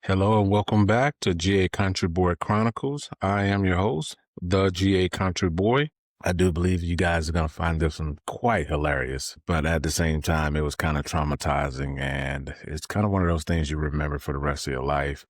Hello and welcome back to GA Country Boy Chronicles. I am your host, the GA Country Boy. I do believe you guys are going to find this one quite hilarious, but at the same time, it was kind of traumatizing, and it's kind of one of those things you remember for the rest of your life,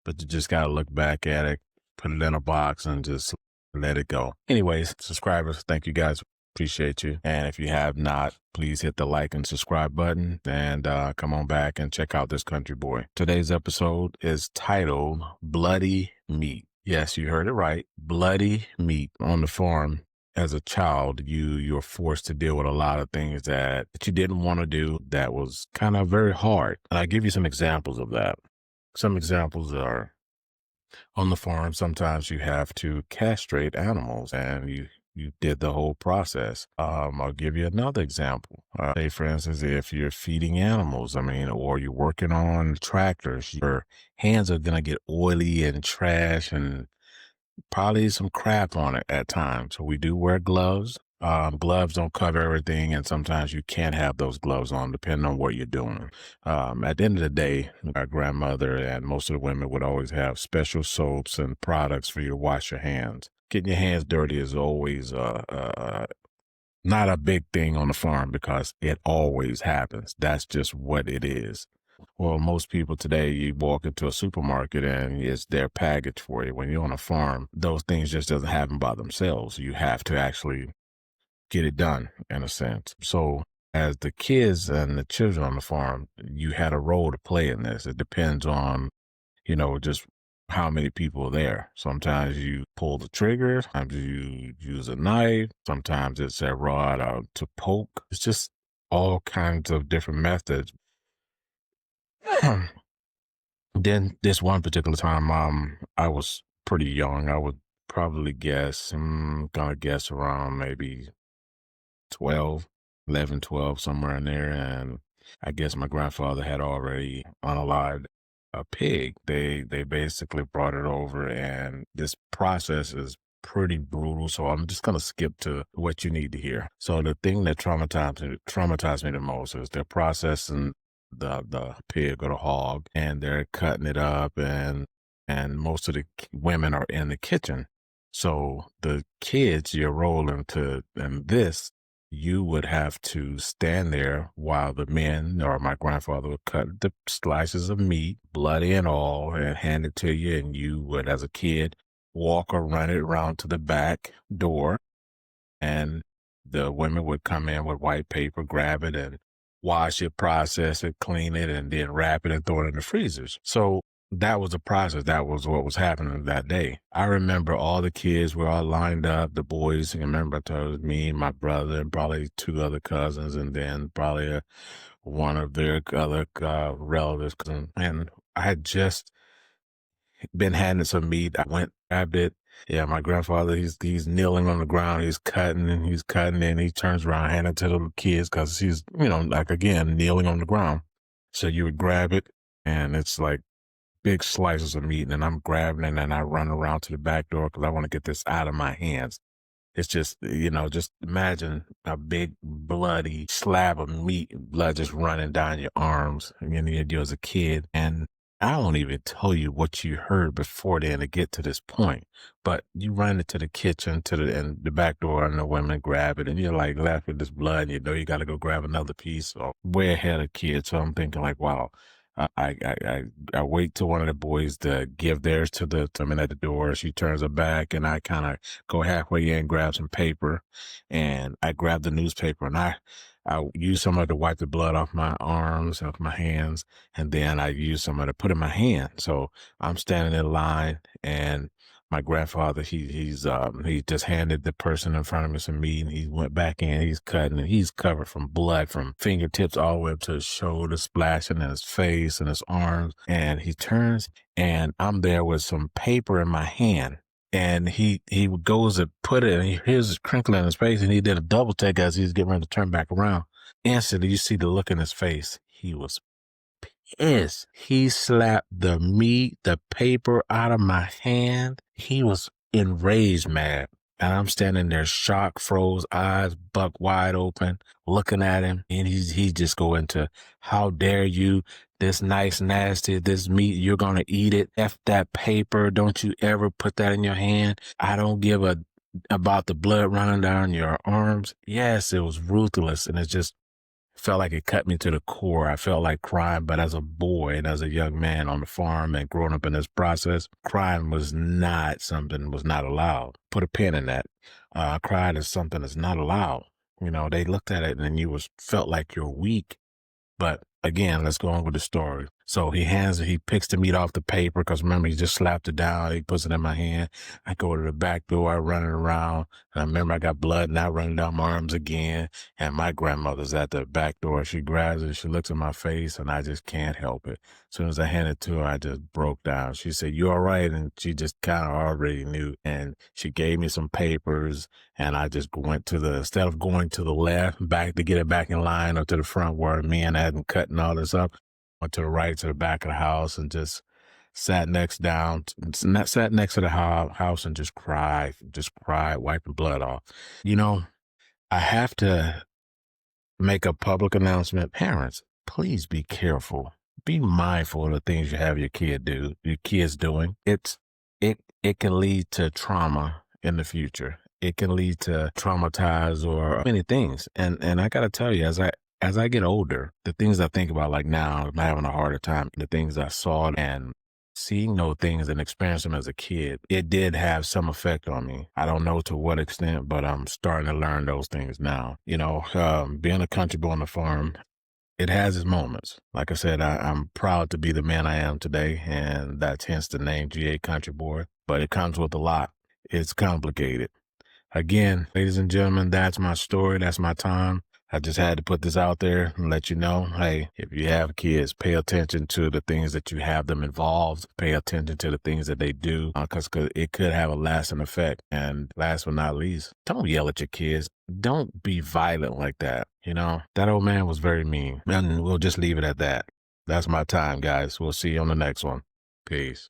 but you just got to look back at it, put it in a box, and just let it go. Anyways, subscribers, thank you guys. Appreciate you. And if you have not, please hit the like and subscribe button and come on back and check out this country boy. Today's episode is titled Bloody Meat. Yes, you heard it right. Bloody meat. On the farm as a child, you're forced to deal with a lot of things that you didn't want to do that was kind of very hard. And I'll give you some examples of that. Some examples are on the farm, sometimes you have to castrate animals and you did the whole process. I'll give you another example. Say, for instance, if you're feeding animals, or you're working on tractors, your hands are going to get oily and trash and probably some crap on it at times. So we do wear gloves. Gloves don't cover everything, and sometimes you can't have those gloves on depending on what you're doing. At the end of the day, our grandmother and most of the women would always have special soaps and products for you to wash your hands. Getting your hands dirty is always not a big thing on the farm because it always happens. That's just what it is. Well, most people today, you walk into a supermarket and it's their package for you. When you're on a farm, those things just doesn't happen by themselves. You have to actually get it done in a sense. So as the kids and the children on the farm, you had a role to play in this. It depends on, just how many people are there. Sometimes you pull the trigger, sometimes you use a knife, sometimes it's a rod to poke. It's just all kinds of different methods. Then this one particular time, I was pretty young. I would probably gonna guess around maybe 12, 11, 12, somewhere in there. And I guess my grandfather had already unalived a pig. They basically brought it over, and this process is pretty brutal. So I'm just going to skip to what you need to hear. So the thing that traumatized me the most is they're processing the pig or the hog, and they're cutting it up, and most of the women are in the kitchen. So the kids, you're rolling to, and this, you would have to stand there while the men or my grandfather would cut the slices of meat, bloody and all, and hand it to you. And you would, as a kid, walk or run it around to the back door. And the women would come in with white paper, grab it and wash it, process it, clean it, and then wrap it and throw it in the freezers. So that was the process. That was what was happening that day. I remember all the kids were all lined up, the boys. I remember it was me and my brother and probably two other cousins, and then probably one of their other relatives. And I had just been handed some meat. I went, grabbed it. Yeah, my grandfather, he's kneeling on the ground. He's cutting, and he turns around, hand it to the kids because he's, like, again, kneeling on the ground. So you would grab it, and it's like big slices of meat, and I'm grabbing it, and I run around to the back door because I want to get this out of my hands. It's just, just imagine a big bloody slab of meat, blood just running down your arms. And you as a kid, and I won't even tell you what you heard before then to get to this point. But you run into the kitchen and the back door, and the women grab it, and you're like left with this blood, and you got to go grab another piece. So way ahead of kids. So I'm thinking like, wow. I wait till one of the boys to give theirs to the woman at the door. She turns her back, and I kind of go halfway in, grab some paper, and I grab the newspaper, and I use some of it to wipe the blood off my arms, off my hands, and then I use some of it to put in my hand. So I'm standing in line, and my grandfather, he just handed the person in front of me some meat, and he went back in, he's cutting, and he's covered from blood from fingertips all the way up to his shoulder, splashing in his face and his arms. And he turns, and I'm there with some paper in my hand. And he goes to put it, and he hears this crinkle in his face, and he did a double take as he's getting ready to turn back around. Instantly, you see the look in his face. He was pissed. He slapped the meat, the paper out of my hand. He was enraged, mad. And I'm standing there, shocked, froze, eyes buck wide open, looking at him. And he just go into, how dare you? this nice, nasty, this meat, you're going to eat it. F that paper. Don't you ever put that in your hand. I don't give a about the blood running down your arms. Yes, it was ruthless. And it just felt like it cut me to the core. I felt like crying, but as a boy and as a young man on the farm and growing up in this process, crying was not something was not allowed. Put a pin in that. Cried is something that's not allowed. You know, they looked at it and you was felt like you're weak. But again, let's go on with the story. So he picks the meat off the paper because remember, he just slapped it down. He puts it in my hand. I go to the back door, I run it around. And I remember I got blood now running down my arms again. And my grandmother's at the back door. She grabs it, she looks at my face, and I just can't help it. As soon as I hand it to her, I just broke down. She said, "You all right?" And she just kind of already knew. And she gave me some papers, and I just went instead of going to the left, back to get it back in line or to the front where me and I hadn't cutting all this up, went to the right, to the back of the house, and just sat next to the house and just cried, wiping blood off. You know, I have to make a public announcement. Parents, please be careful. Be mindful of the things you have your kids doing. It can lead to trauma in the future. It can lead to traumatize or many things. And I gotta tell you, as I get older, the things I think about like now, I'm having a harder time, the things I saw and seeing those things and experiencing them as a kid, it did have some effect on me. I don't know to what extent, but I'm starting to learn those things now. You know, being a country boy on the farm, it has its moments. Like I said, I'm proud to be the man I am today, and that's hence the name GA Country Boy, but it comes with a lot. It's complicated. Again, ladies and gentlemen, that's my story. That's my time. I just had to put this out there and let you know, hey, if you have kids, pay attention to the things that you have them involved. Pay attention to the things that they do, because it could have a lasting effect. And last but not least, don't yell at your kids. Don't be violent like that. You know, that old man was very mean. And we'll just leave it at that. That's my time, guys. We'll see you on the next one. Peace.